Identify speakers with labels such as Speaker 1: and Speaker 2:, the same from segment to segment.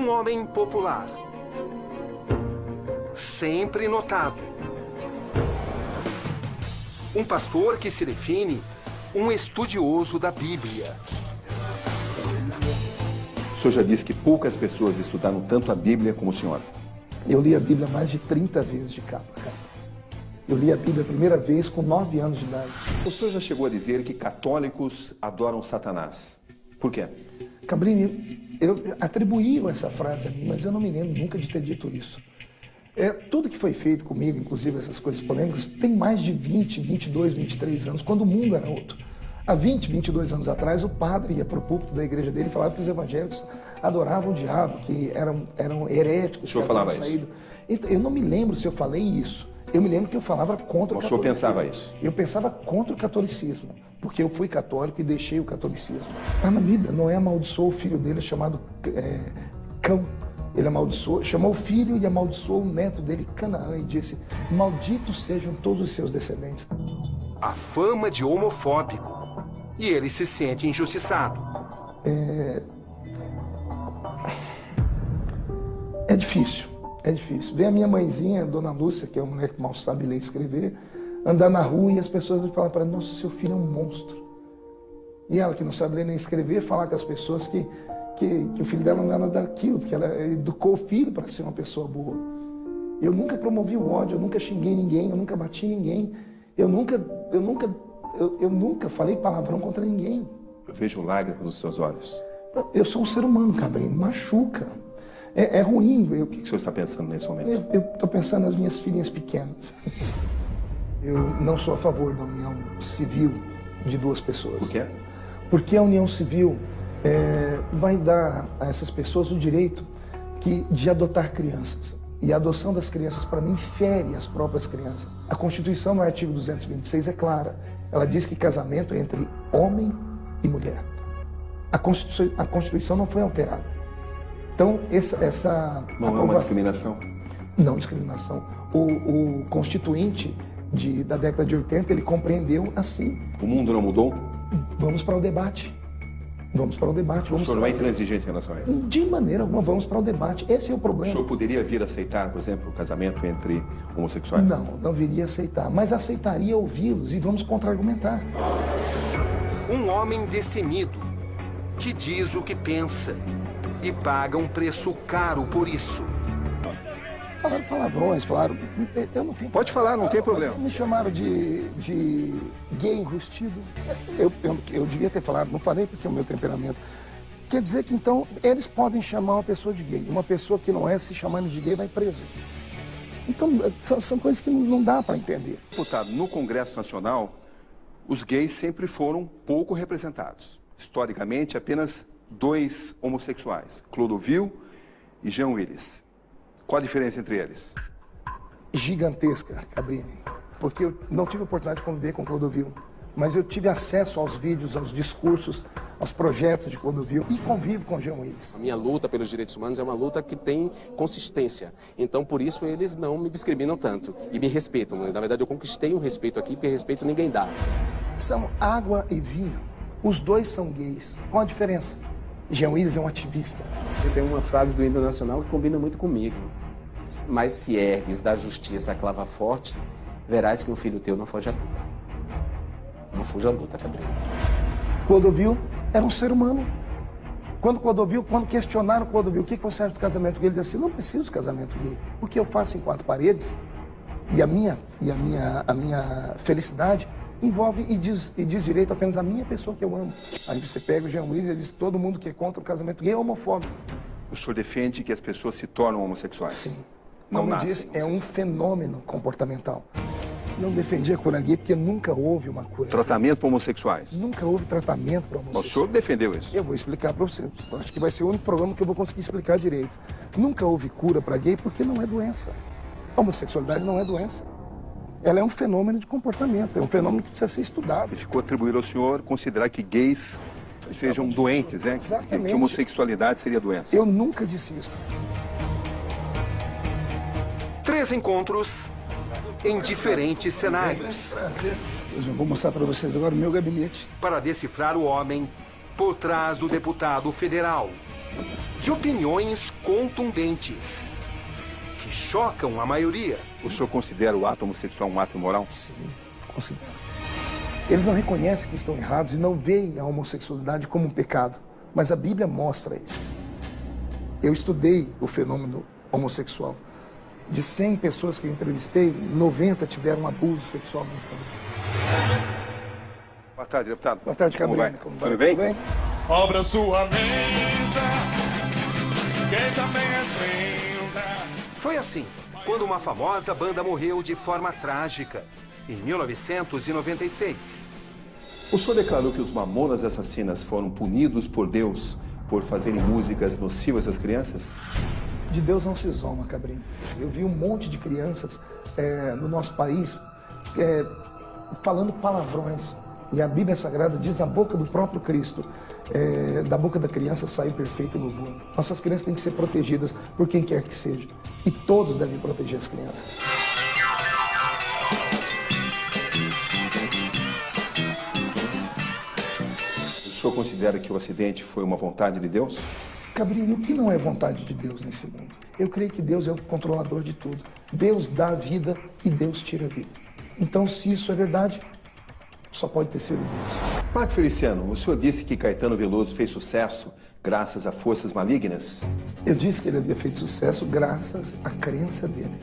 Speaker 1: Um homem popular. Sempre notado. Um pastor que se define um estudioso da Bíblia.
Speaker 2: O senhor já disse que poucas pessoas estudaram tanto a Bíblia como o senhor.
Speaker 3: Eu li a Bíblia mais de 30 vezes de capa a capa. Eu li a Bíblia a primeira vez com 9 anos de idade.
Speaker 2: O senhor já chegou a dizer que católicos adoram Satanás. Por quê?
Speaker 3: Cabrini, eu atribuí essa frase a mim, mas eu não me lembro nunca de ter dito isso. Tudo que foi feito comigo, inclusive essas coisas polêmicas, tem mais de 20, 22, 23 anos, quando o mundo era outro. Há 20, 22 anos atrás, o padre ia para o púlpito da igreja dele e falava que os evangélicos adoravam o diabo, que eram heréticos.
Speaker 2: O senhor falava isso?
Speaker 3: Então, eu não me lembro se eu falei isso. Eu me lembro que eu falava contra o catolicismo.
Speaker 2: O senhor pensava isso?
Speaker 3: Eu pensava contra o catolicismo, porque eu fui católico e deixei o catolicismo. Lá na Bíblia, Noé amaldiçoou o filho dele chamado Cão. Ele amaldiçoou, chamou o filho e amaldiçoou o neto dele, Canaã, e disse: malditos sejam todos os seus descendentes.
Speaker 1: A fama de homofóbico. E ele se sente injustiçado.
Speaker 3: É difícil. É difícil. Vem a minha mãezinha, Dona Lúcia, que é uma mulher que mal sabe ler e escrever, andar na rua e as pessoas vão falar para ela: nossa, seu filho é um monstro. E ela, que não sabe ler nem escrever, falar com as pessoas que o filho dela não é nada daquilo, porque ela educou o filho para ser uma pessoa boa. Eu nunca promovi o ódio, eu nunca xinguei ninguém, eu nunca bati ninguém, eu nunca falei palavrão contra ninguém.
Speaker 2: Eu vejo lágrimas nos seus olhos.
Speaker 3: Eu sou um ser humano, Cabrini, machuca. É ruim.
Speaker 2: O que o senhor está pensando nesse momento?
Speaker 3: Eu estou pensando nas minhas filhinhas pequenas. Eu não sou a favor da união civil de duas pessoas.
Speaker 2: Por quê?
Speaker 3: Porque a união civil vai dar a essas pessoas o direito de adotar crianças. E a adoção das crianças, para mim, fere as próprias crianças. A Constituição, no artigo 226, é clara. Ela diz que casamento é entre homem e mulher. A Constituição não foi alterada. Então, essa
Speaker 2: não é uma discriminação?
Speaker 3: Não discriminação. O constituinte da década de 80, ele compreendeu assim.
Speaker 2: O mundo não mudou?
Speaker 3: Vamos para o debate. Vamos para o debate.
Speaker 2: O senhor não é intransigente em relação a isso?
Speaker 3: De maneira alguma, vamos para o debate. Esse é o problema.
Speaker 2: O senhor poderia vir aceitar, por exemplo, o casamento entre homossexuais?
Speaker 3: Não viria aceitar. Mas aceitaria ouvi-los e vamos contra-argumentar.
Speaker 1: Um homem destemido, que diz o que pensa e paga um preço caro por isso.
Speaker 3: Falaram palavrões, falaram... Eu não tenho...
Speaker 2: Pode falar, não tem problema.
Speaker 3: Me chamaram de gay enrustido. Eu devia ter falado, não falei porque é o meu temperamento. Quer dizer que, então, eles podem chamar uma pessoa de gay. Uma pessoa que não é, se chamando de gay, vai preso. Então, são coisas que não dá para entender.
Speaker 2: Deputado, no Congresso Nacional, os gays sempre foram pouco representados. Historicamente, apenas 2 homossexuais, Clodovil e Jean Willis. Qual a diferença entre eles?
Speaker 3: Gigantesca, Cabrini. Porque eu não tive a oportunidade de conviver com Clodovil, mas eu tive acesso aos vídeos, aos discursos, aos projetos de Clodovil e convivo com Jean Willis.
Speaker 4: A minha luta pelos direitos humanos é uma luta que tem consistência. Então, por isso, eles não me discriminam tanto e me respeitam. Na verdade, eu conquistei um respeito aqui, porque respeito ninguém dá.
Speaker 3: São água e vinho. Os dois são gays. Qual a diferença? Jean Willis é um ativista.
Speaker 4: Eu tenho uma frase do hino nacional que combina muito comigo. Mas se ergues da justiça a clava forte, verás que um filho teu não foge à luta. Não fuja à luta, Cabrini.
Speaker 3: Clodovil era um ser humano. Quando questionaram Clodovil, o que você acha do casamento gay? Ele disse assim: não preciso de casamento gay. O que eu faço em 4 paredes e a minha felicidade envolve e diz direito apenas a minha pessoa que eu amo. Aí você pega o Jean Willis e diz: todo mundo que é contra o casamento gay é homofóbico.
Speaker 2: O senhor defende que as pessoas se tornam homossexuais?
Speaker 3: Sim.
Speaker 2: Não
Speaker 3: Como eu
Speaker 2: nascem,
Speaker 3: disse, é um fenômeno comportamental. Não defendi a cura gay porque nunca houve uma cura.
Speaker 2: Tratamento para homossexuais?
Speaker 3: Nunca houve tratamento para homossexuais.
Speaker 2: O senhor defendeu isso?
Speaker 3: Eu vou explicar para você. Eu acho que vai ser o único programa que eu vou conseguir explicar direito. Nunca houve cura para gay porque não é doença. A homossexualidade não é doença. Ela é um fenômeno de comportamento, é um fenômeno que precisa ser estudado.
Speaker 2: E ficou atribuído ao senhor considerar que gays sejam doentes, né?
Speaker 3: Exatamente.
Speaker 2: Que homossexualidade seria doença.
Speaker 3: Eu nunca disse isso.
Speaker 1: 3 encontros em diferentes cenários.
Speaker 3: Prazer. Eu vou mostrar para vocês agora o meu gabinete.
Speaker 1: Para decifrar o homem por trás do deputado federal. de opiniões contundentes, que chocam a maioria.
Speaker 2: O senhor considera o ato homossexual um ato imoral?
Speaker 3: Sim, considero. Eles não reconhecem que estão errados e não veem a homossexualidade como um pecado. Mas a Bíblia mostra isso. Eu estudei o fenômeno homossexual. De 100 pessoas que eu entrevistei, 90 tiveram abuso sexual na infância.
Speaker 2: Boa tarde, deputado.
Speaker 3: Boa tarde, Gabriel.
Speaker 2: Como vai? Tudo bem?
Speaker 5: Obra sua mente, quem também é linda.
Speaker 1: Foi assim, quando uma famosa banda morreu de forma trágica, em 1996.
Speaker 2: O senhor declarou que os Mamonas Assassinas foram punidos por Deus por fazerem músicas nocivas às crianças?
Speaker 3: De Deus não se zomba, Cabrinho. Eu vi um monte de crianças no nosso país falando palavrões. E a Bíblia Sagrada diz na boca do próprio Cristo, da boca da criança sai o perfeito louvor. Nossas crianças têm que ser protegidas por quem quer que seja. E todos devem proteger as crianças.
Speaker 2: O senhor considera que o acidente foi uma vontade de Deus?
Speaker 3: Cabrinho, o que não é vontade de Deus nesse mundo? Eu creio que Deus é o controlador de tudo. Deus dá a vida e Deus tira a vida. Então, se isso é verdade, só pode ter sido Deus.
Speaker 2: Marco Feliciano, o senhor disse que Caetano Veloso fez sucesso graças a forças malignas?
Speaker 3: Eu disse que ele havia feito sucesso graças à crença dele.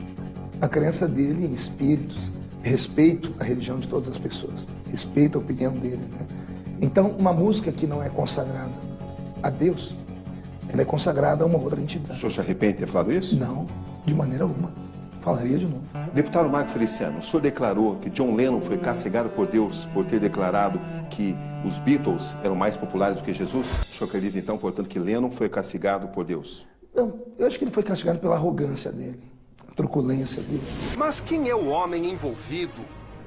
Speaker 3: A crença dele em espíritos. Respeito à religião de todas as pessoas. Respeito a opinião dele, né? Então, uma música que não é consagrada a Deus, ela é consagrada a uma outra
Speaker 2: O
Speaker 3: entidade.
Speaker 2: senhor se arrepende de ter falado isso?
Speaker 3: Não, de maneira alguma. Falaria de novo.
Speaker 2: Deputado Marco Feliciano, o senhor declarou que John Lennon foi castigado por Deus por ter declarado que os Beatles eram mais populares do que Jesus? O senhor acredita, então, portanto, que Lennon foi castigado por Deus?
Speaker 3: Não, eu acho que ele foi castigado pela arrogância dele, a truculência dele.
Speaker 1: Mas quem é o homem envolvido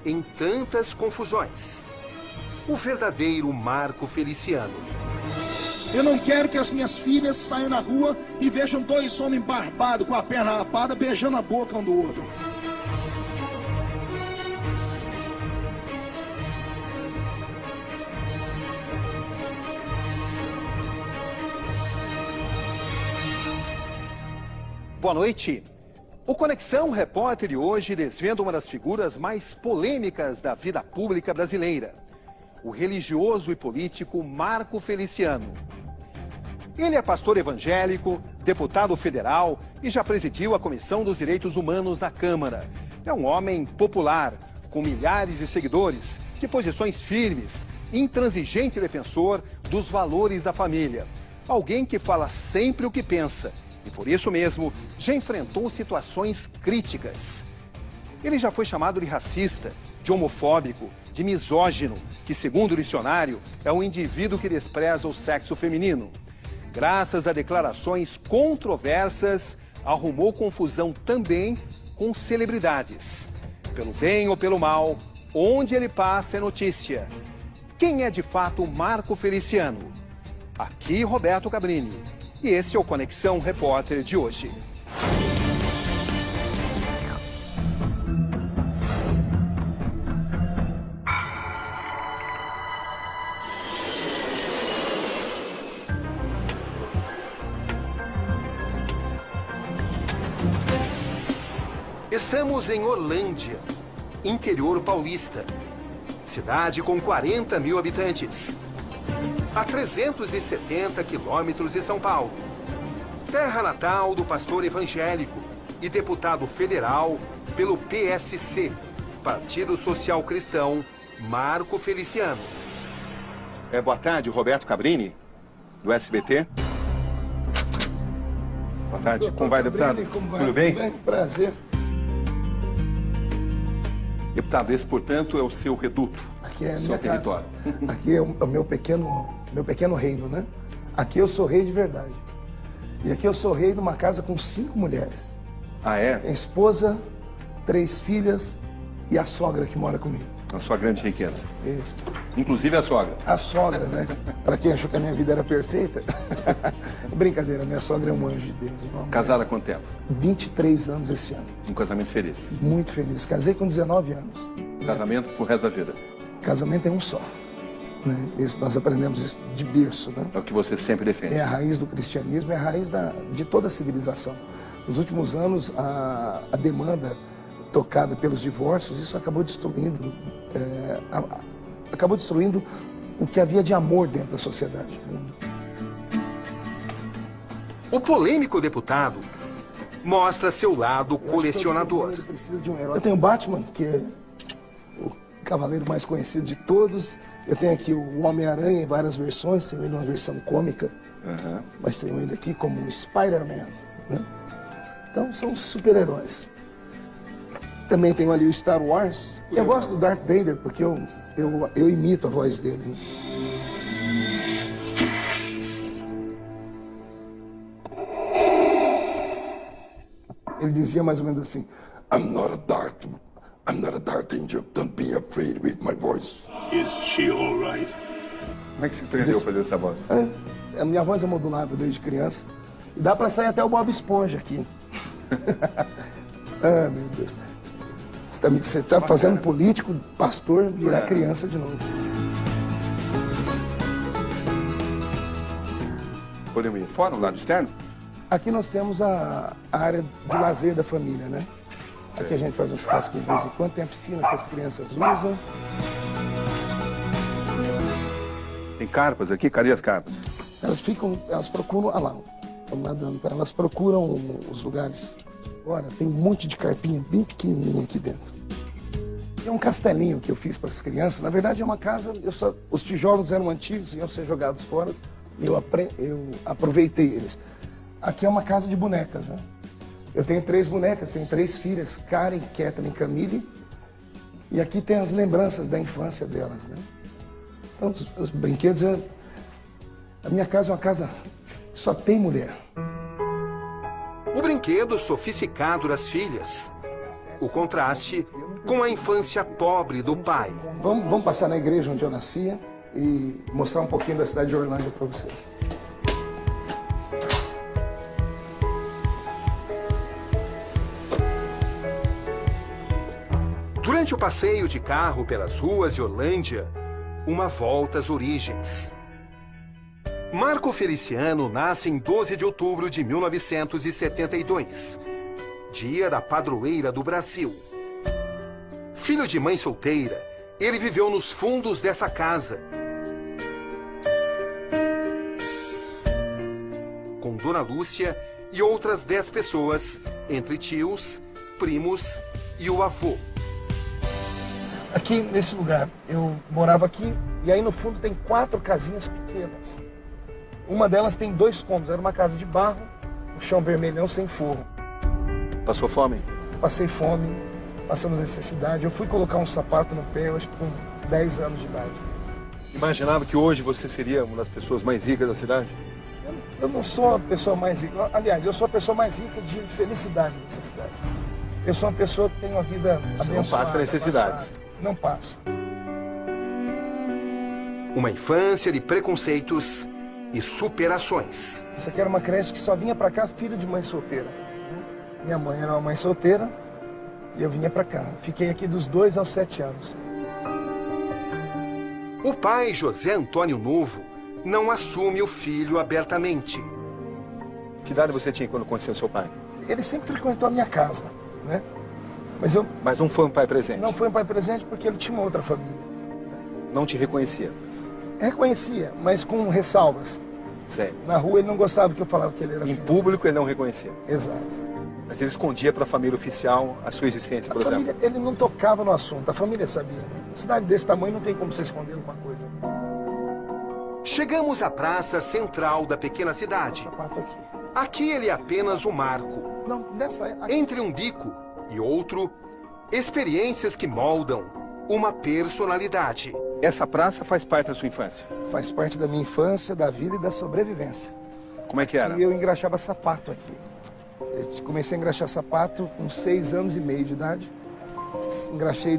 Speaker 1: em tantas confusões? O verdadeiro Marco Feliciano.
Speaker 6: Eu não quero que as minhas filhas saiam na rua e vejam dois homens barbados com a perna rapada beijando a boca um do outro.
Speaker 2: Boa noite. O Conexão Repórter de hoje desvenda uma das figuras mais polêmicas da vida pública brasileira. O religioso e político Marco Feliciano. Ele é pastor evangélico, deputado federal e já presidiu a Comissão dos Direitos Humanos na Câmara. É um homem popular, com milhares de seguidores, de posições firmes, intransigente defensor dos valores da família. Alguém que fala sempre o que pensa e, por isso mesmo, já enfrentou situações críticas. Ele já foi chamado de racista, de homofóbico, de misógino, que, segundo o dicionário, é um indivíduo que despreza o sexo feminino. Graças a declarações controversas, arrumou confusão também com celebridades. Pelo bem ou pelo mal, onde ele passa é notícia. Quem é de fato Marco Feliciano? Aqui Roberto Cabrini. E esse é o Conexão Repórter de hoje.
Speaker 1: Estamos em Orlândia, interior paulista. Cidade com 40 mil habitantes. A 370 quilômetros de São Paulo. Terra natal do pastor evangélico e deputado federal pelo PSC, Partido Social Cristão, Marco Feliciano.
Speaker 2: Boa tarde, Roberto Cabrini, do SBT. Boa tarde, como vai, deputado?
Speaker 3: Como vai?
Speaker 2: Tudo bem?
Speaker 3: Prazer.
Speaker 2: Deputado, esse, portanto, é o seu reduto,
Speaker 3: Aqui é a
Speaker 2: seu
Speaker 3: minha casa.
Speaker 2: território.
Speaker 3: Aqui é o meu pequeno reino, né? Aqui eu sou rei de verdade. E aqui eu sou rei numa casa com 5 mulheres.
Speaker 2: Ah, é?
Speaker 3: Tem esposa, 3 filhas e a sogra que mora comigo.
Speaker 2: A sua grande riqueza.
Speaker 3: Isso.
Speaker 2: Inclusive a sogra.
Speaker 3: A sogra, né? Pra quem achou que a minha vida era perfeita. Brincadeira, minha sogra é um anjo de Deus.
Speaker 2: Casada há quanto tempo?
Speaker 3: 23 anos esse ano.
Speaker 2: Um casamento feliz.
Speaker 3: Muito feliz. Casei com 19 anos.
Speaker 2: Casamento pro resto da vida.
Speaker 3: Casamento é um só. né? Isso, nós aprendemos isso de berço, né?
Speaker 2: É o que você sempre defende.
Speaker 3: É a raiz do cristianismo, é a raiz de toda a civilização. Nos últimos anos, a demanda tocada pelos divórcios, isso acabou destruindo, o que havia de amor dentro da sociedade.
Speaker 1: O polêmico deputado mostra seu lado colecionador.
Speaker 3: Ele precisa de um herói. Eu tenho o Batman, que é o cavaleiro mais conhecido de todos. Eu tenho aqui o Homem-Aranha em várias versões, tenho ele numa versão cômica, mas tenho ele aqui como o Spider-Man, né? Então são super-heróis. Também tenho ali o Star Wars. Eu gosto do Darth Vader porque eu imito a voz dele, né? Ele dizia mais ou menos assim: I'm not a Darth Angel, don't be afraid with my voice.
Speaker 5: Is she all right?
Speaker 2: Como é que você aprendeu a fazer essa voz?
Speaker 3: A minha voz é modulável desde criança. E dá pra sair até o Bob Esponja aqui. Ah, meu Deus. Você tá fazendo político, pastor, virar criança de novo.
Speaker 2: Podemos ir fora, no lado externo?
Speaker 3: Aqui nós temos a área de lazer da família, né? Aqui a gente faz um churrasco de vez em quando, tem a piscina que as crianças usam.
Speaker 2: Tem carpas aqui? Cadê as carpas?
Speaker 3: Elas procuram, olha lá, estamos nadando, elas procuram os lugares. Agora tem um monte de carpinha bem pequenininha aqui dentro. É um castelinho que eu fiz para as crianças. Na verdade é uma casa, os tijolos eram antigos, iam ser jogados fora, e eu aproveitei eles. Aqui é uma casa de bonecas, né? Eu tenho 3 bonecas, tenho 3 filhas, Karen, Kathleen e Camille. E aqui tem as lembranças da infância delas, né? Então, os brinquedos... A minha casa é uma casa que só tem mulher.
Speaker 1: O brinquedo sofisticado das filhas. O contraste com a infância pobre do pai.
Speaker 3: Vamos passar na igreja onde eu nascia e mostrar um pouquinho da cidade de Orlândia para vocês.
Speaker 1: Durante o passeio de carro pelas ruas de Orlândia, uma volta às origens. Marco Feliciano nasce em 12 de outubro de 1972, dia da padroeira do Brasil. Filho de mãe solteira, ele viveu nos fundos dessa casa, com Dona Lúcia e outras 10 pessoas, entre tios, primos e o avô.
Speaker 3: Aqui nesse lugar, eu morava aqui e aí no fundo tem 4 casinhas pequenas. Uma delas tem 2 cômodos, era uma casa de barro, um chão vermelhão sem forro.
Speaker 2: Passou fome?
Speaker 3: Passei fome, passamos necessidade. Eu fui colocar um sapato no pé, eu acho que com 10 anos de idade.
Speaker 2: Imaginava que hoje você seria uma das pessoas mais ricas da cidade?
Speaker 3: Eu não sou a pessoa mais rica, aliás, eu sou a pessoa mais rica de felicidade dessa cidade. Eu sou uma pessoa que tem uma vida abençoada.
Speaker 2: Não passa necessidades.
Speaker 3: Não passo.
Speaker 1: Uma infância de preconceitos e superações.
Speaker 3: Isso aqui era uma creche que só vinha pra cá filho de mãe solteira. Minha mãe era uma mãe solteira e eu vinha pra cá. Fiquei aqui dos 2 aos 7 anos.
Speaker 1: O pai, José Antônio Novo, não assume o filho abertamente.
Speaker 2: Que idade você tinha quando conheceu seu pai?
Speaker 3: Ele sempre frequentou a minha casa, né?
Speaker 2: Mas não foi um pai presente?
Speaker 3: Não foi um pai presente porque ele tinha uma outra família.
Speaker 2: Não te reconhecia?
Speaker 3: Reconhecia, mas com ressalvas.
Speaker 2: Sério?
Speaker 3: Na rua ele não gostava que eu falava que ele era
Speaker 2: Em
Speaker 3: filho.
Speaker 2: público ele não reconhecia?
Speaker 3: Exato.
Speaker 2: Mas ele escondia para a família oficial a sua existência, por exemplo?
Speaker 3: Ele não tocava no assunto, a família sabia. Uma cidade desse tamanho não tem como você esconder alguma coisa.
Speaker 1: Chegamos à praça central da pequena cidade.
Speaker 3: Sapato aqui.
Speaker 1: Aqui ele é apenas o marco.
Speaker 3: Não, nessa...
Speaker 1: Entre um bico e outro, experiências que moldam uma personalidade.
Speaker 2: Essa praça faz parte da sua infância?
Speaker 3: Faz parte da minha infância, da vida e da sobrevivência.
Speaker 2: Como é que era?
Speaker 3: E eu engraxava sapato aqui. Eu comecei a engraxar sapato com 6 anos e meio de idade. Engraxei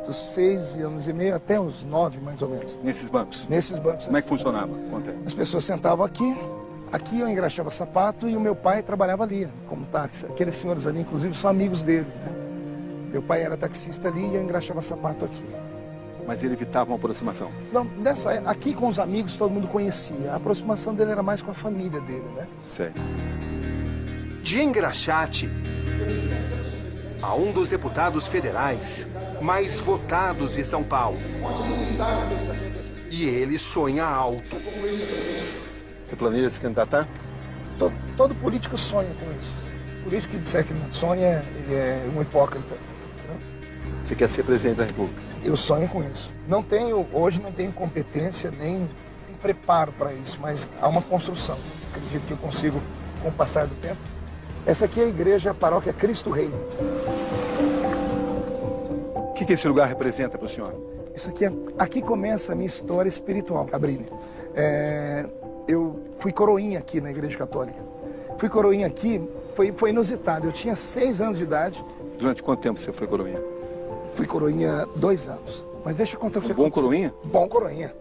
Speaker 3: dos 6 anos e meio até os 9, mais ou menos.
Speaker 2: Nesses bancos?
Speaker 3: Nesses bancos.
Speaker 2: Como é que funcionava? Conta aí.
Speaker 3: As pessoas sentavam aqui. Aqui eu engraxava sapato e o meu pai trabalhava ali, como táxi. Aqueles senhores ali, inclusive, são amigos dele, né? Meu pai era taxista ali e eu engraxava sapato aqui.
Speaker 2: Mas ele evitava uma aproximação.
Speaker 3: Não, aqui com os amigos todo mundo conhecia. A aproximação dele era mais com a família dele, né?
Speaker 2: Sei.
Speaker 1: De engraxate a um dos deputados federais mais votados de São Paulo. E ele sonha alto.
Speaker 2: Você planeja se candidatar?
Speaker 3: Todo político sonha com isso. O político que disser que não sonha, ele é um hipócrita.
Speaker 2: Você quer ser presidente da República?
Speaker 3: Eu sonho com isso. Hoje não tenho competência nem preparo para isso, mas há uma construção. Acredito que eu consigo com o passar do tempo. Essa aqui é a igreja, a paróquia Cristo Rei.
Speaker 2: O que esse lugar representa para o senhor?
Speaker 3: Isso aqui começa a minha história espiritual, Cabrini. Eu fui coroinha aqui na Igreja Católica. Fui coroinha aqui, foi inusitado. Eu tinha 6 anos de idade.
Speaker 2: Durante quanto tempo você foi coroinha?
Speaker 3: Fui coroinha 2 anos. Mas deixa eu contar o que
Speaker 2: aconteceu.
Speaker 3: Bom coroinha? Bom coroinha.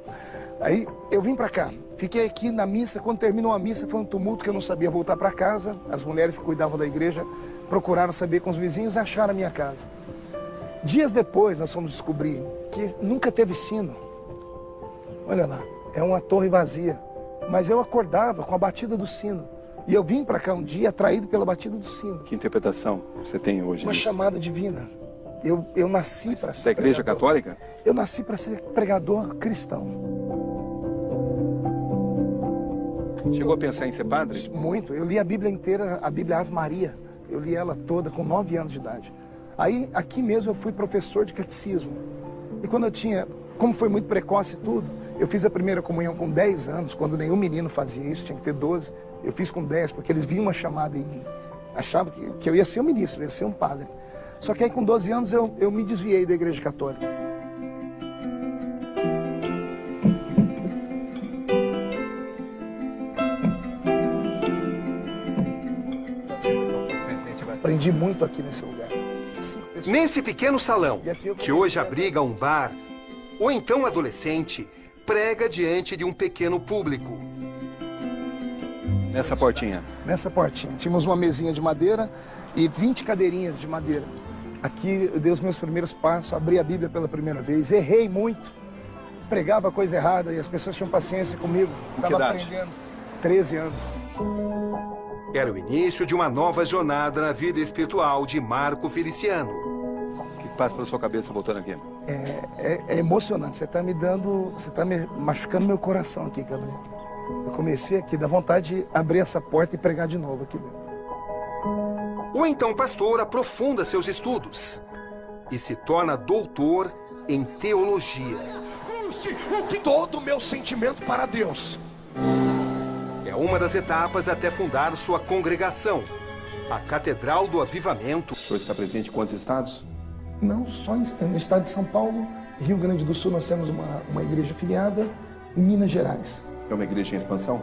Speaker 3: Aí eu vim pra cá. Fiquei aqui na missa. Quando terminou a missa, foi um tumulto que eu não sabia voltar pra casa. As mulheres que cuidavam da igreja procuraram saber com os vizinhos e acharam a minha casa. Dias depois, nós fomos descobrir que nunca teve sino. Olha lá, é uma torre vazia. Mas eu acordava com a batida do sino. E eu vim pra cá um dia atraído pela batida do sino.
Speaker 2: Que interpretação você tem hoje?
Speaker 3: Uma chamada divina. Eu nasci para ser
Speaker 2: da Igreja Católica?
Speaker 3: Eu nasci para ser pregador cristão.
Speaker 2: Chegou a pensar em ser padre?
Speaker 3: Muito. Eu li a Bíblia inteira, a Bíblia Ave Maria. Eu li ela toda com 9 anos de idade. Aí, aqui mesmo, eu fui professor de catecismo. E quando como foi muito precoce tudo, eu fiz a primeira comunhão com 10 anos, quando nenhum menino fazia isso, tinha que ter 12. Eu fiz com 10, porque eles viam uma chamada em mim. Achavam que eu ia ser um ministro, eu ia ser um padre. Só que aí com 12 anos eu me desviei da Igreja Católica. Aprendi muito aqui nesse lugar.
Speaker 1: Nesse pequeno salão, que hoje abriga um bar, ou então adolescente prega diante de um pequeno público.
Speaker 2: Nessa portinha?
Speaker 3: Nessa portinha. Tínhamos uma mesinha de madeira e 20 cadeirinhas de madeira. Aqui eu dei os meus primeiros passos, abri a Bíblia pela primeira vez, errei muito, pregava coisa errada e as pessoas tinham paciência comigo. Estava aprendendo. 13 anos.
Speaker 1: Era o início de uma nova jornada na vida espiritual de Marco Feliciano.
Speaker 2: O que passa pela sua cabeça voltando aqui?
Speaker 3: É emocionante, você está me machucando meu coração aqui, Gabriel. Eu comecei aqui, dá vontade de abrir essa porta e pregar de novo aqui dentro.
Speaker 1: O então pastor aprofunda seus estudos e se torna doutor em teologia.
Speaker 6: Todo o meu sentimento para Deus.
Speaker 1: É uma das etapas até fundar sua congregação, a Catedral do Avivamento.
Speaker 2: O senhor está presente em quantos estados?
Speaker 3: Não, só no estado de São Paulo, Rio Grande do Sul, nós temos uma igreja filiada, em Minas Gerais.
Speaker 2: É uma igreja em expansão?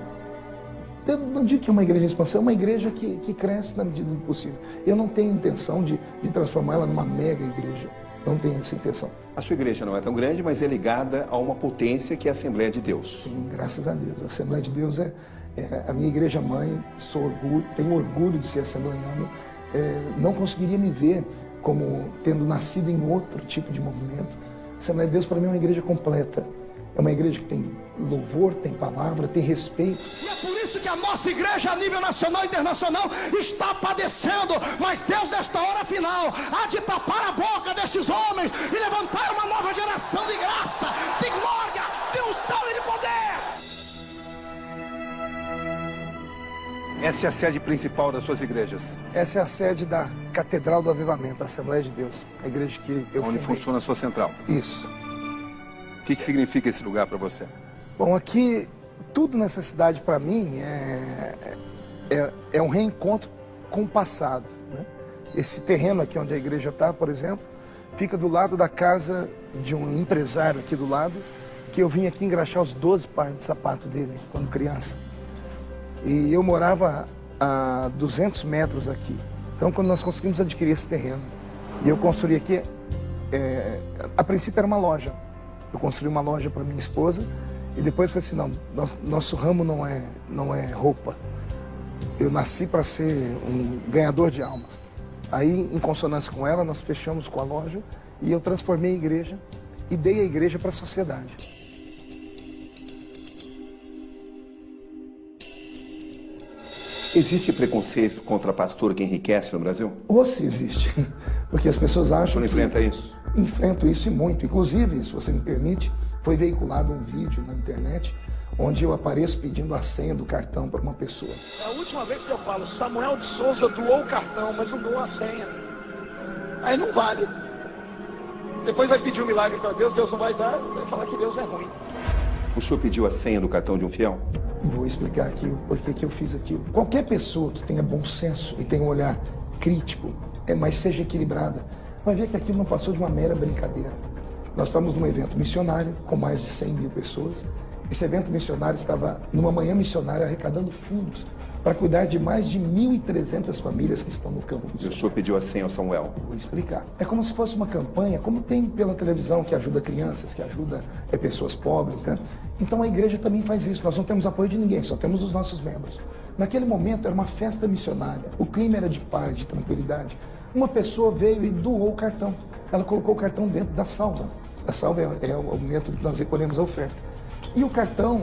Speaker 3: Eu não digo que é uma igreja em expansão, é uma igreja que cresce na medida do possível. Eu não tenho intenção de transformá-la numa mega igreja. Não tenho essa intenção.
Speaker 2: A sua igreja não é tão grande, mas é ligada a uma potência que é a Assembleia de Deus.
Speaker 3: Sim, graças a Deus. A Assembleia de Deus é a minha igreja mãe, tenho orgulho de ser assembleiano. Não conseguiria me ver como tendo nascido em outro tipo de movimento. A Assembleia de Deus para mim é uma igreja completa. É uma igreja que tem louvor, tem palavra, tem respeito.
Speaker 6: E é por isso que a nossa igreja a nível nacional e internacional está padecendo. Mas Deus, nesta hora final, há de tapar a boca desses homens e levantar uma nova geração de graça, de glória, de unção e de poder.
Speaker 2: Essa é a sede principal das suas igrejas?
Speaker 3: Essa é a sede da Catedral do Avivamento, a Assembleia de Deus. A igreja que eu
Speaker 2: Onde funciona a sua central?
Speaker 3: Isso.
Speaker 2: O que significa esse lugar para você?
Speaker 3: Bom, aqui, tudo nessa cidade para mim é um reencontro com o passado, né? Esse terreno aqui onde a igreja está, por exemplo, fica do lado da casa de um empresário aqui do lado, que eu vim aqui engraxar os 12 pares de sapato dele quando criança. E eu morava a 200 metros aqui. Então, quando nós conseguimos adquirir esse terreno, e eu construí aqui, a princípio era uma loja. Eu construí uma loja para minha esposa e depois falei assim, não, nosso ramo não é roupa. Eu nasci para ser um ganhador de almas. Aí, em consonância com ela, nós fechamos com a loja e eu transformei a igreja e dei a igreja para a sociedade.
Speaker 2: Existe preconceito contra pastor que enriquece no Brasil?
Speaker 3: Ou se existe, porque as pessoas
Speaker 2: O
Speaker 3: acham
Speaker 2: senhor enfrenta isso?
Speaker 3: Enfrento isso e muito. Inclusive, se você me permite, foi veiculado um vídeo na internet onde eu apareço pedindo a senha do cartão para uma pessoa.
Speaker 7: É a última vez que eu falo, Samuel de Souza doou o cartão, mas não doou a senha. Aí não vale. Depois vai pedir um milagre para Deus, Deus não vai dar, vai falar que Deus é ruim.
Speaker 2: O senhor pediu a senha do cartão de um fiel?
Speaker 3: Vou explicar aqui o porquê que eu fiz aquilo. Qualquer pessoa que tenha bom senso e tenha um olhar crítico, mas seja equilibrada, vai ver que aquilo não passou de uma mera brincadeira. Nós estamos num evento missionário com mais de 100 mil pessoas. Esse evento missionário estava numa manhã missionária arrecadando fundos para cuidar de mais de 1.300 famílias que estão no campo
Speaker 2: E o
Speaker 3: missionário.
Speaker 2: senhor pediu a senha ao Samuel?
Speaker 3: Vou explicar. É como se fosse uma campanha, como tem pela televisão, que ajuda crianças, que ajuda pessoas pobres, né? Então a igreja também faz isso. Nós não temos apoio de ninguém, só temos os nossos membros. Naquele momento era uma festa missionária. O clima era de paz, de tranquilidade. Uma pessoa veio e doou o cartão. Ela colocou o cartão dentro da salva. A salva é o momento que nós recolhemos a oferta. E o cartão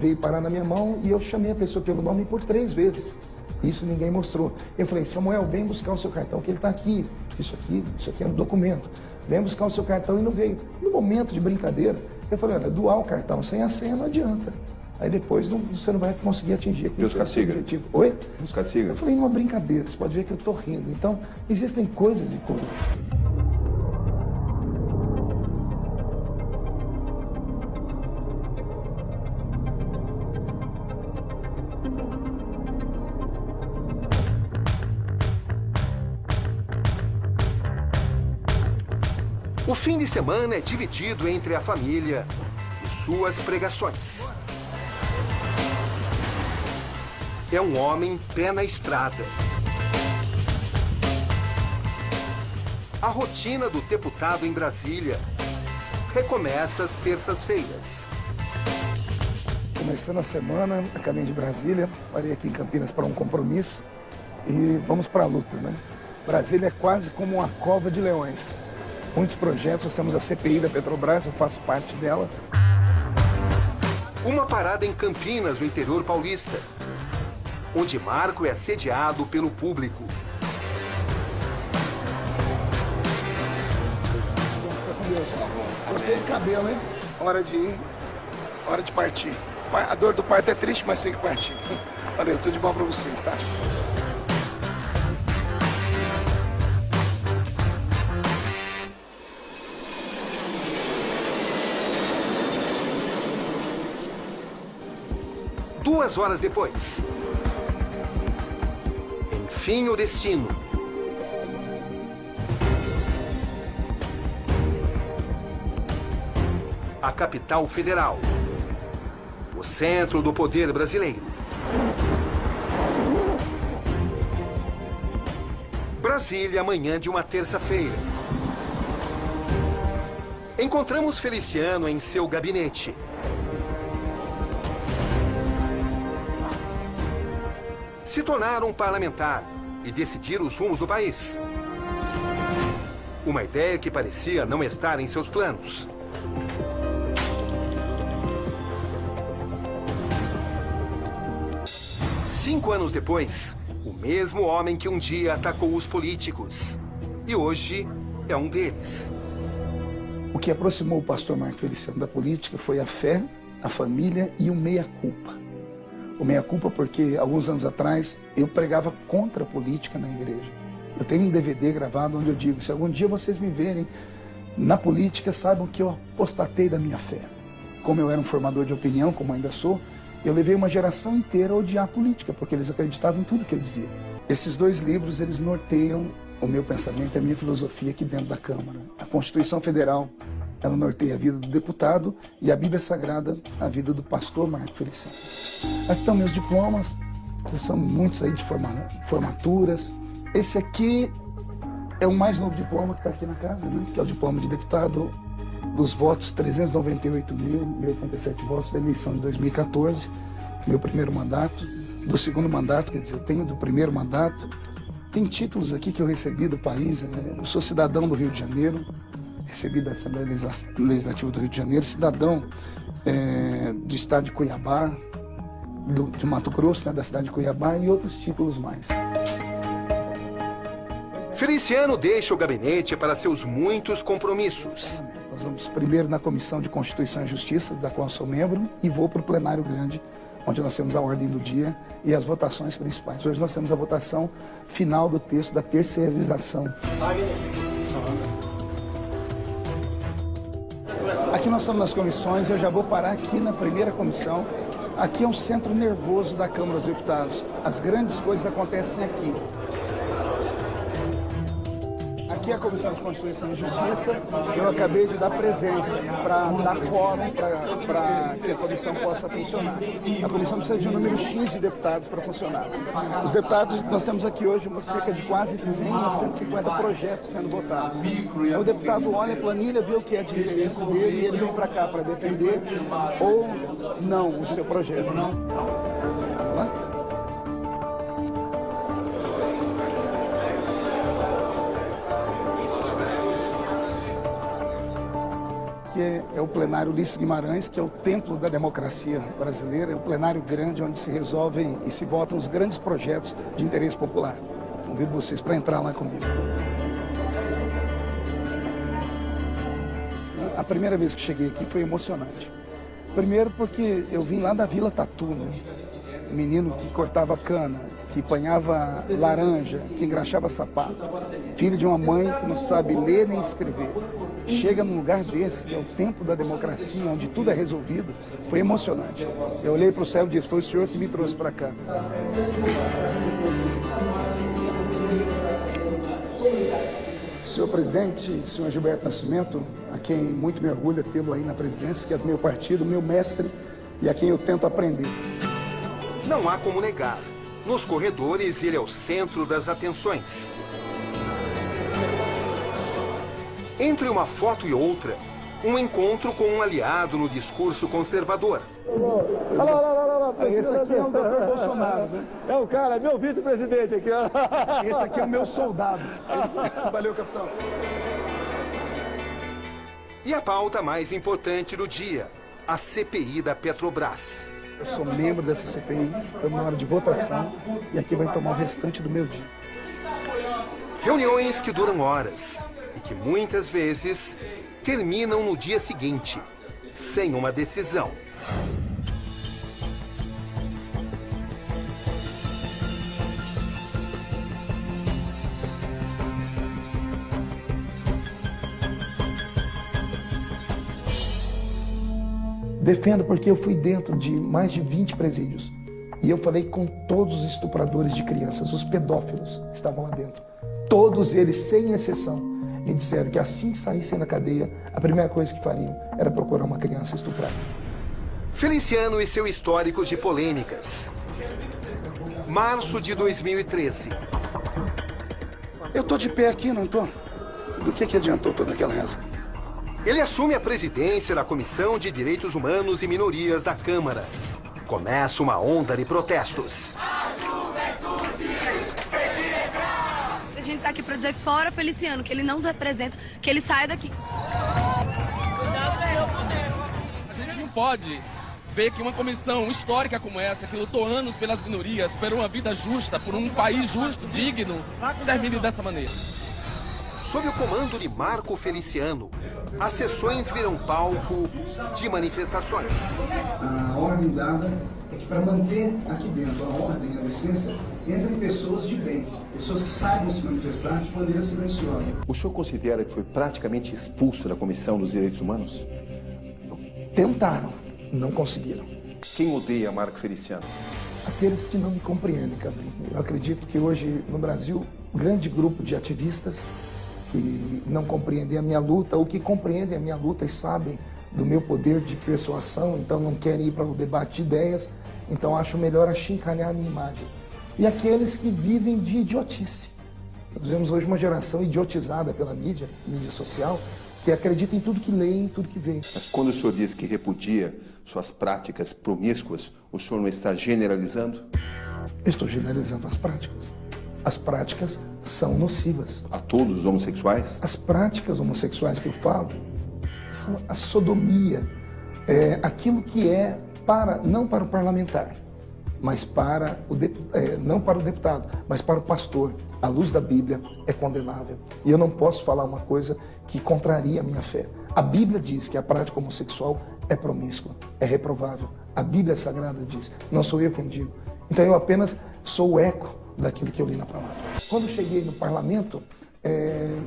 Speaker 3: veio parar na minha mão e eu chamei a pessoa pelo nome por 3 vezes. Isso ninguém mostrou. Eu falei, Samuel, vem buscar o seu cartão, que ele está aqui. Isso aqui é um documento. Vem buscar o seu cartão e não veio. No momento de brincadeira, eu falei, olha, doar o cartão sem a senha não adianta. Aí depois você não vai conseguir atingir aquele
Speaker 2: Deus castiga.
Speaker 3: objetivo. Oi?
Speaker 2: Deus castiga.
Speaker 3: Eu falei, numa brincadeira, você pode ver que eu estou rindo. Então, existem coisas e coisas.
Speaker 1: O fim de semana é dividido entre a família e suas pregações. É um homem pé na estrada. A rotina do deputado em Brasília recomeça às terças-feiras.
Speaker 3: Começando a semana, a caminho de Brasília, parei aqui em Campinas para um compromisso e vamos para a luta, né? Brasília é quase como uma cova de leões. Muitos projetos, nós temos a CPI da Petrobras, eu faço parte dela.
Speaker 1: Uma parada em Campinas, no interior paulista, onde Marco é assediado pelo público.
Speaker 3: Gostei do cabelo, hein? Hora de ir, hora de partir. A dor do parto é triste, mas tem que partir. Valeu, tudo de bom para vocês, tá?
Speaker 1: Duas horas depois. Enfim, o destino. A capital federal. O centro do poder brasileiro. Brasília, manhã de uma terça-feira. Encontramos Feliciano em seu gabinete. Se tornar um parlamentar e decidir os rumos do país. Uma ideia que parecia não estar em seus planos. Cinco anos depois, o mesmo homem que um dia atacou os políticos. E hoje é um deles.
Speaker 3: O que aproximou o pastor Marco Feliciano da política foi a fé, a família e o meia-culpa. O meia-culpa porque, alguns anos atrás, eu pregava contra a política na igreja. Eu tenho um DVD gravado onde eu digo, se algum dia vocês me verem na política, saibam que eu apostatei da minha fé. Como eu era um formador de opinião, como ainda sou, eu levei uma geração inteira a odiar a política, porque eles acreditavam em tudo que eu dizia. Esses 2 livros, eles norteiam o meu pensamento e a minha filosofia aqui dentro da Câmara. A Constituição Federal, ela norteia a vida do deputado e a Bíblia Sagrada, a vida do pastor Marco Feliciano. Aqui estão meus diplomas, são muitos aí de formaturas. Esse aqui é o mais novo diploma que está aqui na casa, né? Que é o diploma de deputado dos votos, 398.087 votos da eleição de 2014, meu primeiro mandato. Do segundo mandato, quer dizer, tenho do primeiro mandato. Tem títulos aqui que eu recebi do país, eu sou cidadão do Rio de Janeiro, recebi da Assembleia Legislativa do Rio de Janeiro, cidadão do estado de Cuiabá, de Mato Grosso, né, da cidade de Cuiabá, e outros títulos mais.
Speaker 1: Feliciano deixa o gabinete para seus muitos compromissos.
Speaker 3: Nós vamos primeiro na Comissão de Constituição e Justiça, da qual sou membro, e vou para o plenário grande, onde nós temos a ordem do dia e as votações principais. Hoje nós temos a votação final do texto da terceirização. Aqui nós estamos nas comissões, eu já vou parar aqui na primeira comissão. Aqui é um centro nervoso da Câmara dos Deputados. As grandes coisas acontecem aqui. Aqui é a Comissão de Constituição e Justiça. Eu acabei de dar presença para dar quórum para que a comissão possa funcionar. A comissão precisa de um número X de deputados para funcionar. Os deputados, nós temos aqui hoje cerca de quase 100 ou 150 projetos sendo votados. O deputado olha a planilha, vê o que é de interesse dele e ele vem para cá para defender ou não o seu projeto. Que é o plenário Ulisses Guimarães, que é o templo da democracia brasileira, é um plenário grande onde se resolvem e se votam os grandes projetos de interesse popular. Convido vocês para entrar lá comigo. A primeira vez que cheguei aqui foi emocionante. Primeiro porque eu vim lá da Vila Tatu, né? Um menino que cortava cana, que apanhava laranja, que engraxava sapato, filho de uma mãe que não sabe ler nem escrever. Chega num lugar desse, que é o templo da democracia, onde tudo é resolvido, foi emocionante. Eu olhei para o céu e disse, foi o senhor que me trouxe para cá. Senhor presidente, senhor Gilberto Nascimento, a quem muito me orgulha tê-lo aí na presidência, que é do meu partido, meu mestre, e a quem eu tento aprender.
Speaker 1: Não há como negar. Nos corredores, ele é o centro das atenções. Entre uma foto e outra, um encontro com um aliado no discurso conservador.
Speaker 3: Esse aqui é o Dr. Bolsonaro, né?
Speaker 8: É o cara, meu vice-presidente aqui.
Speaker 3: Esse aqui é o meu soldado. Valeu, capitão.
Speaker 1: E a pauta mais importante do dia, a CPI da Petrobras.
Speaker 3: Eu sou membro dessa CPI, foi uma hora de votação, e aqui vai tomar o restante do meu dia.
Speaker 1: Reuniões que duram horas e que muitas vezes terminam no dia seguinte, sem uma decisão.
Speaker 3: Defendo porque eu fui dentro de mais de 20 presídios. E eu falei com todos os estupradores de crianças, os pedófilos que estavam lá dentro. Todos eles, sem exceção, me disseram que assim que saíssem da cadeia, a primeira coisa que fariam era procurar uma criança estuprada.
Speaker 1: Feliciano e seu histórico de polêmicas. Março de 2013.
Speaker 3: Eu tô de pé aqui, não tô? Do que adiantou toda aquela reza?
Speaker 1: Ele assume a presidência da Comissão de Direitos Humanos e Minorias da Câmara. Começa uma onda de protestos.
Speaker 9: A gente tá aqui pra dizer fora Feliciano, que ele não nos representa, que ele saia daqui.
Speaker 10: A gente não pode ver que uma comissão histórica como essa, que lutou anos pelas minorias, por uma vida justa, por um país justo, digno, termine dessa maneira.
Speaker 1: Sob o comando de Marco Feliciano, as sessões viram palco de manifestações.
Speaker 3: A ordem dada é que para manter aqui dentro a ordem e a decência, entrem pessoas de bem, pessoas que saibam se manifestar de maneira silenciosa.
Speaker 2: O senhor considera que foi praticamente expulso da Comissão dos Direitos Humanos?
Speaker 3: Tentaram, não conseguiram.
Speaker 2: Quem odeia Marco Feliciano?
Speaker 3: Aqueles que não me compreendem, Cabrinho. Eu acredito que hoje no Brasil, um grande grupo de ativistas que não compreendem a minha luta, ou que compreendem a minha luta e sabem do meu poder de persuasão, então não querem ir para o debate de ideias, então acho melhor achincalhar a minha imagem. E aqueles que vivem de idiotice. Nós vemos hoje uma geração idiotizada pela mídia social, que acredita em tudo que lê, em tudo que vê.
Speaker 2: Mas quando o senhor diz que repudia suas práticas promíscuas, o senhor não está generalizando?
Speaker 3: Eu estou generalizando as práticas. As práticas são nocivas.
Speaker 2: A todos os homossexuais?
Speaker 3: As práticas homossexuais que eu falo são a sodomia, aquilo que é não para o parlamentar, mas para não para o deputado, mas para o pastor. À luz da Bíblia é condenável. E eu não posso falar uma coisa que contraria a minha fé. A Bíblia diz que a prática homossexual é promíscua, é reprovável. A Bíblia Sagrada diz, não sou eu quem digo. Então eu apenas sou o eco daquilo que eu li na palavra. Quando cheguei no parlamento,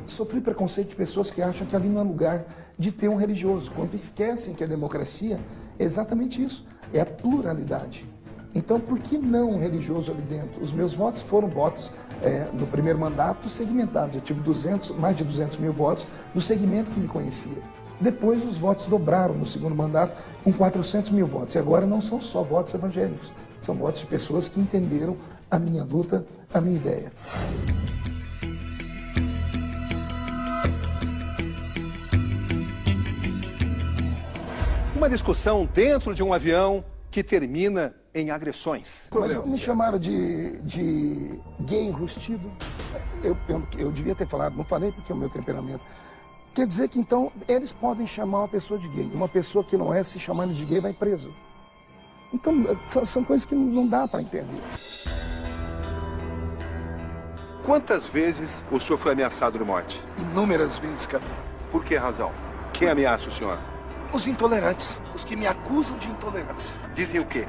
Speaker 3: sofri preconceito de pessoas que acham que ali não é lugar de ter um religioso, quando esquecem que a democracia é exatamente isso, é a pluralidade. Então, por que não um religioso ali dentro? Os meus votos foram votos, no primeiro mandato, segmentados. Eu tive mais de 200 mil votos no segmento que me conhecia. Depois, os votos dobraram no segundo mandato com 400 mil votos. E agora não são só votos evangélicos, são votos de pessoas que entenderam a minha luta, a minha ideia.
Speaker 1: Uma discussão dentro de um avião que termina em agressões.
Speaker 3: Mas me chamaram de gay enrustido. Eu devia ter falado, não falei porque é o meu temperamento. Quer dizer que então eles podem chamar uma pessoa de gay. Uma pessoa que não é, se chamando de gay, vai preso. Então são coisas que não dá para entender.
Speaker 1: Quantas vezes o senhor foi ameaçado de morte?
Speaker 3: Inúmeras vezes, Cabrinho.
Speaker 1: Por que razão? Quem ameaça o senhor?
Speaker 3: Os intolerantes, os que me acusam de intolerância.
Speaker 1: Dizem o quê?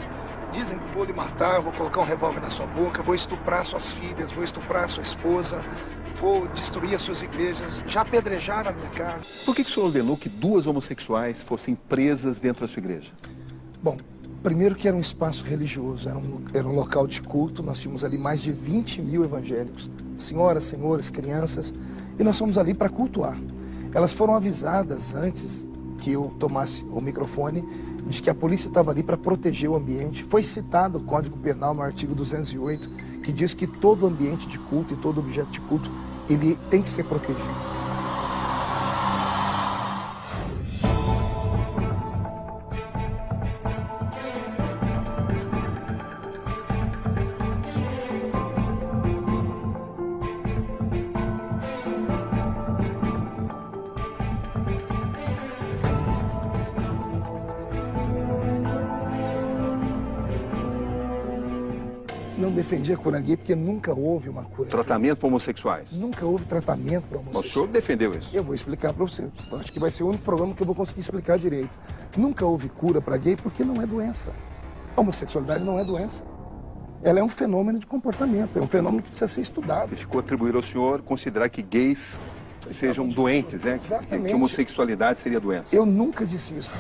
Speaker 3: Dizem que vou lhe matar, vou colocar um revólver na sua boca, vou estuprar suas filhas, vou estuprar sua esposa, vou destruir as suas igrejas, já apedrejaram a minha casa.
Speaker 2: Por que o senhor ordenou que 2 homossexuais fossem presas dentro da sua igreja?
Speaker 3: Bom, primeiro que era um espaço religioso, era um local de culto, nós tínhamos ali mais de 20 mil evangélicos, senhoras, senhores, crianças, e nós fomos ali para cultuar. Elas foram avisadas antes que eu tomasse o microfone de que a polícia estava ali para proteger o ambiente. Foi citado o Código Penal no artigo 208, que diz que todo ambiente de culto e todo objeto de culto, ele tem que ser protegido. Não defendi a cura gay porque nunca houve uma cura.
Speaker 2: Tratamento para homossexuais?
Speaker 3: Nunca houve tratamento para homossexuais.
Speaker 2: O senhor defendeu isso?
Speaker 3: Eu vou explicar para você. Eu acho que vai ser o único programa que eu vou conseguir explicar direito. Nunca houve cura para gay porque não é doença. A homossexualidade não é doença. Ela é um fenômeno de comportamento, é um fenômeno que precisa ser estudado.
Speaker 2: Ficou atribuído ao senhor considerar que gays sejam doentes, né?
Speaker 3: Exatamente.
Speaker 2: Que homossexualidade seria doença.
Speaker 3: Eu nunca disse isso.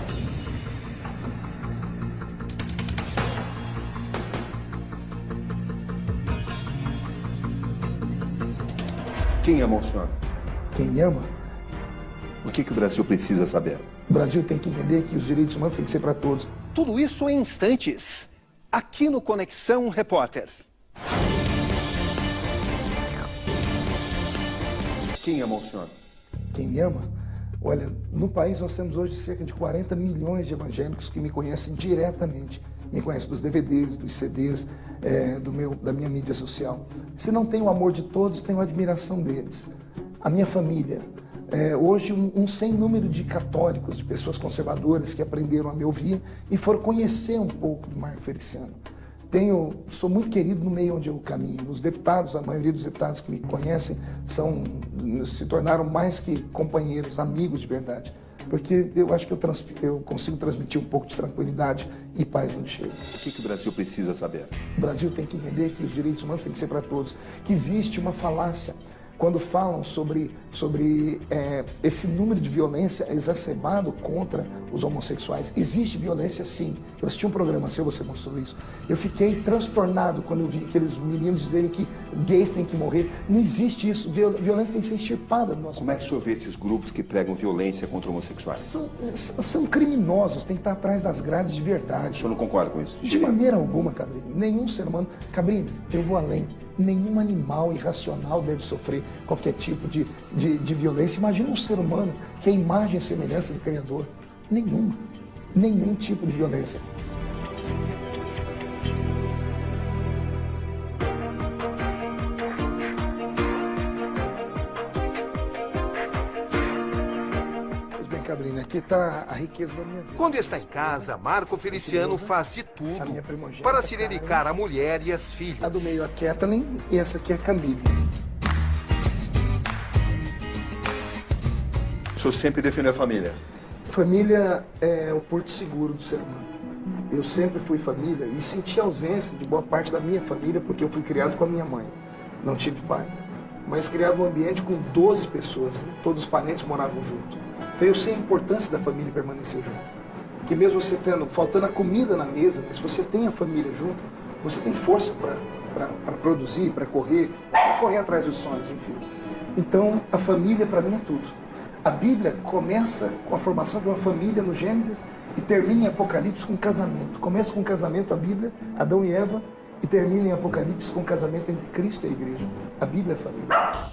Speaker 2: Quem ama o senhor?
Speaker 3: Quem ama?
Speaker 2: O que o Brasil precisa saber?
Speaker 3: O Brasil tem que entender que os direitos humanos têm que ser para todos.
Speaker 1: Tudo isso em instantes, aqui no Conexão Repórter.
Speaker 2: Quem ama o senhor?
Speaker 3: Quem me ama? Olha, no país nós temos hoje cerca de 40 milhões de evangélicos que me conhecem diretamente. Me conhecem dos DVDs, dos CDs, da minha mídia social. Se não tenho o amor de todos, tenho a admiração deles. A minha família. Hoje, um sem número de católicos, de pessoas conservadoras que aprenderam a me ouvir e foram conhecer um pouco do Marco Feliciano. Sou muito querido no meio onde eu caminho. Os deputados, a maioria dos deputados que me conhecem, se tornaram mais que companheiros, amigos de verdade. Porque eu acho que eu consigo transmitir um pouco de tranquilidade e paz onde chego.
Speaker 2: O que o Brasil precisa saber?
Speaker 3: O Brasil tem que entender que os direitos humanos têm que ser para todos. Que existe uma falácia quando falam sobre esse número de violência exacerbado contra os homossexuais. Existe violência, sim. Eu assisti um programa seu, você mostrou isso. Eu fiquei transtornado quando eu vi aqueles meninos dizerem que gays têm que morrer. Não existe isso. Violência tem que ser extirpada do nosso
Speaker 2: Como é que o senhor vê esses grupos que pregam violência contra homossexuais?
Speaker 3: São criminosos, tem que estar atrás das grades de verdade.
Speaker 2: O senhor não concorda com isso?
Speaker 3: De maneira alguma, Cabrinho. Nenhum ser humano... Cabrinho, eu vou além. Nenhum animal irracional deve sofrer qualquer tipo de violência. Imagina um ser humano que é a imagem e semelhança do Criador. Nenhuma. Nenhum tipo de violência. Cabrini, aqui está a riqueza da minha vida.
Speaker 1: Quando está em casa, Marco Feliciano faz de
Speaker 3: A
Speaker 1: tudo
Speaker 3: minha primogênita,
Speaker 1: para se dedicar à mulher e às filhas.
Speaker 3: A do meio, a Kathleen, e essa aqui é a Camille.
Speaker 2: O senhor sempre defendeu a família?
Speaker 3: Família é o porto seguro do ser humano. Eu sempre fui família e senti a ausência de boa parte da minha família porque eu fui criado com a minha mãe. Não tive pai, mas criado num ambiente com 12 pessoas, né? Todos os parentes moravam junto. Então eu sei a importância da família permanecer junto. Que mesmo você faltando a comida na mesa, se você tem a família junto, você tem força para produzir, para correr atrás dos sonhos, enfim. Então a família para mim é tudo. A Bíblia começa com a formação de uma família no Gênesis e termina em Apocalipse com casamento. Começa com casamento a Bíblia, Adão e Eva, e termina em Apocalipse com casamento entre Cristo e a Igreja. A Bíblia é a família.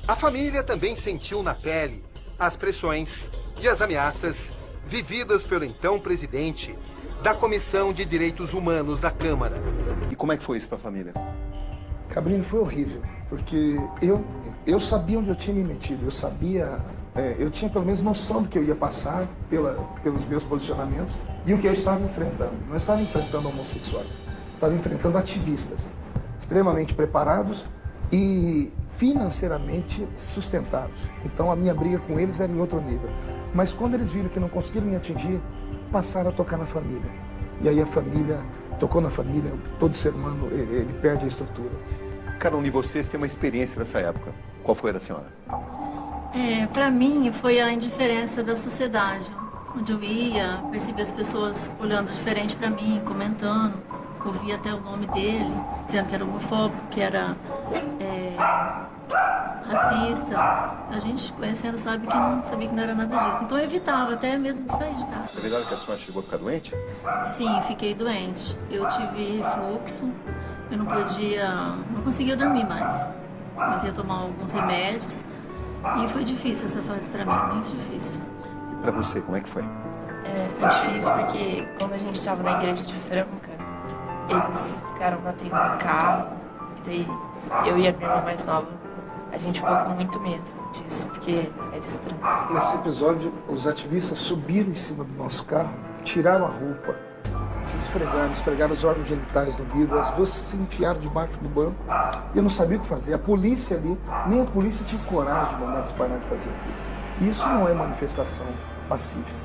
Speaker 1: A família também sentiu na pele as pressões e as ameaças vividas pelo então presidente da Comissão de Direitos Humanos da Câmara.
Speaker 2: E como é que foi isso para a família?
Speaker 3: Cabrini, foi horrível, porque eu sabia onde eu tinha me metido, eu tinha pelo menos noção do que eu ia passar pelos meus posicionamentos e o que eu estava enfrentando. Não estava enfrentando homossexuais, estava enfrentando ativistas extremamente preparados e financeiramente sustentados. Então a minha briga com eles era em outro nível. Mas quando eles viram que não conseguiram me atingir, passaram a tocar na família. E aí a família, tocou na família, todo ser humano, ele perde a estrutura.
Speaker 2: Cada um de vocês tem uma experiência nessa época. Qual foi a da senhora?
Speaker 11: Para mim foi a indiferença da sociedade, onde eu ia, percebia as pessoas olhando diferente para mim, comentando, ouvia até o nome dele, dizendo que era homofóbico, que era racista. A gente conhecendo sabe que não sabia que não era nada disso, então eu evitava até mesmo sair de casa.
Speaker 2: É verdade que a senhora chegou a ficar doente?
Speaker 11: Sim, fiquei doente. Eu tive refluxo, eu não conseguia dormir mais. Comecei a tomar alguns remédios. E foi difícil essa fase pra mim, muito difícil.
Speaker 2: E pra você, como é que foi?
Speaker 12: Foi difícil porque quando a gente estava na igreja de Franca, eles ficaram batendo no carro. E daí eu e a minha irmã mais nova, a gente ficou com muito medo disso, porque era estranho.
Speaker 3: Nesse episódio, os ativistas subiram em cima do nosso carro, tiraram a roupa, se esfregaram os órgãos genitais no vidro, as duas se enfiaram debaixo do banco e eu não sabia o que fazer. A polícia ali, nem a polícia tinha coragem de mandar eles parar de fazer aquilo. Isso não é manifestação pacífica.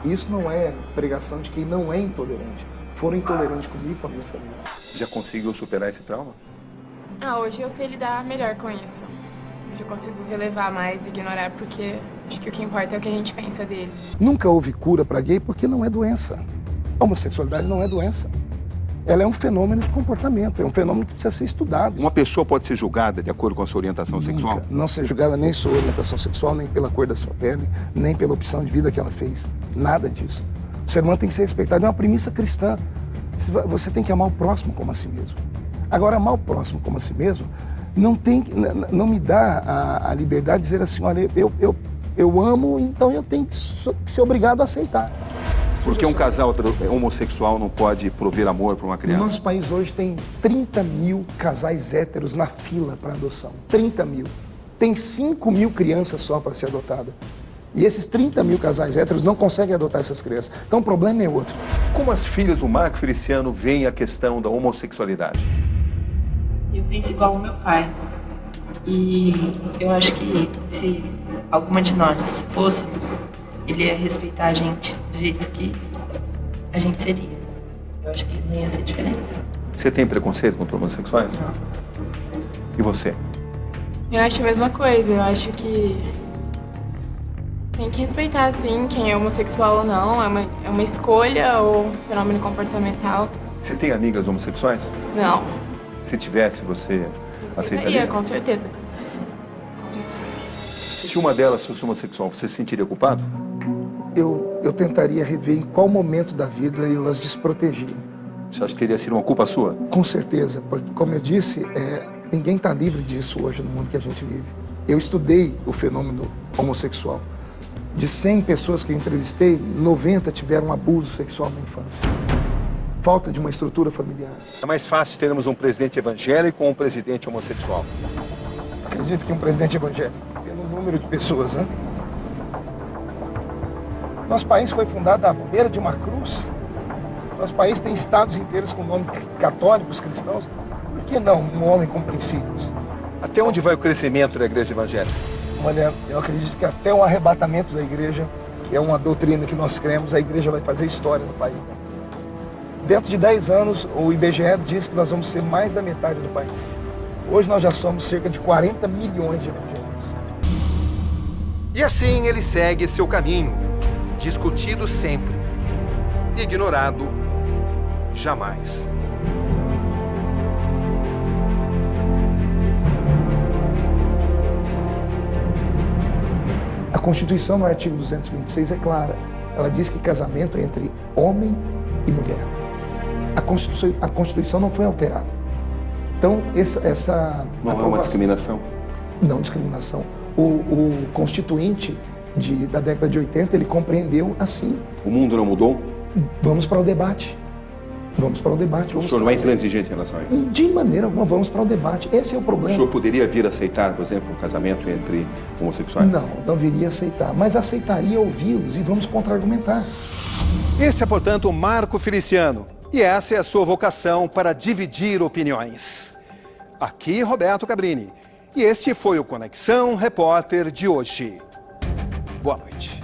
Speaker 3: Isso não é pregação de quem não é intolerante. Foram intolerantes comigo e com a minha família.
Speaker 2: Já conseguiu superar esse trauma?
Speaker 13: Hoje eu sei lidar melhor com isso. Hoje eu consigo relevar mais, ignorar, porque acho que o que importa é o que a gente pensa dele.
Speaker 3: Nunca houve cura para gay porque não é doença. A homossexualidade não é doença. Ela é um fenômeno de comportamento, é um fenômeno que precisa ser estudado.
Speaker 2: Uma pessoa pode ser julgada de acordo com a sua orientação sexual?
Speaker 3: Não ser julgada nem sua orientação sexual, nem pela cor da sua pele, nem pela opção de vida que ela fez. Nada disso. O ser humano tem que ser respeitado. É uma premissa cristã. Você tem que amar o próximo como a si mesmo. Agora, amar o próximo como a si mesmo não me dá a liberdade de dizer assim, olha, eu amo, então eu tenho que ser obrigado a aceitar.
Speaker 2: Porque um casal homossexual não pode prover amor para uma criança?
Speaker 3: No nosso país hoje tem 30 mil casais héteros na fila para adoção. 30 mil. Tem 5 mil crianças só para ser adotada. E esses 30 mil casais héteros não conseguem adotar essas crianças. Então o problema é outro.
Speaker 2: Como as filhas do Marco Feliciano veem a questão da homossexualidade?
Speaker 12: Eu penso igual ao meu pai. E eu acho que se alguma de nós fôssemos, ele ia respeitar a gente do jeito que a gente seria. Eu acho que não ia ter diferença.
Speaker 2: Você tem preconceito contra homossexuais?
Speaker 12: Não.
Speaker 2: E você?
Speaker 13: Eu acho a mesma coisa. Eu acho que tem que respeitar, sim, quem é homossexual ou não. É uma escolha ou um fenômeno comportamental.
Speaker 2: Você tem amigas homossexuais?
Speaker 13: Não.
Speaker 2: Se tivesse, você aceitaria?
Speaker 13: Com certeza.
Speaker 2: Se uma delas fosse homossexual, você se sentiria culpado?
Speaker 3: Eu tentaria rever em qual momento da vida eu as desprotegi.
Speaker 2: Você acha que teria sido uma culpa sua?
Speaker 3: Com certeza, porque, como eu disse, ninguém está livre disso hoje no mundo que a gente vive. Eu estudei o fenômeno homossexual. De 100 pessoas que eu entrevistei, 90 tiveram abuso sexual na infância. Falta de uma estrutura familiar.
Speaker 2: É mais fácil termos um presidente evangélico ou um presidente homossexual?
Speaker 3: Acredito que um presidente evangélico, pelo número de pessoas, né? Nosso país foi fundado à beira de uma cruz. Nosso país tem estados inteiros com nome católicos, cristãos. Por que não um homem com princípios?
Speaker 2: Até onde vai o crescimento da igreja evangélica?
Speaker 3: Olha, eu acredito que até o arrebatamento da igreja, que é uma doutrina que nós cremos, a igreja vai fazer história no país. Dentro de 10 anos, o IBGE diz que nós vamos ser mais da metade do país. Hoje nós já somos cerca de 40 milhões de evangélicos.
Speaker 1: E assim ele segue seu caminho, discutido sempre, ignorado jamais.
Speaker 3: A Constituição, no artigo 226, é clara. Ela diz que casamento é entre homem e mulher. A Constituição não foi alterada. Então, essa
Speaker 2: não é uma discriminação?
Speaker 3: Não discriminação. O Constituinte da década de 80, ele compreendeu assim.
Speaker 2: O mundo não mudou?
Speaker 3: Vamos para o debate. Vamos para o debate.
Speaker 2: O senhor não é intransigente em relação a isso?
Speaker 3: De maneira alguma, vamos para o debate. Esse é o problema.
Speaker 2: O senhor poderia vir a aceitar, por exemplo, um casamento entre homossexuais?
Speaker 3: Não viria a aceitar. Mas aceitaria ouvi-los e vamos contra-argumentar.
Speaker 1: Esse é, portanto, o Marco Feliciano. E essa é a sua vocação para dividir opiniões. Aqui, Roberto Cabrini. E este foi o Conexão Repórter de hoje. Boa noite.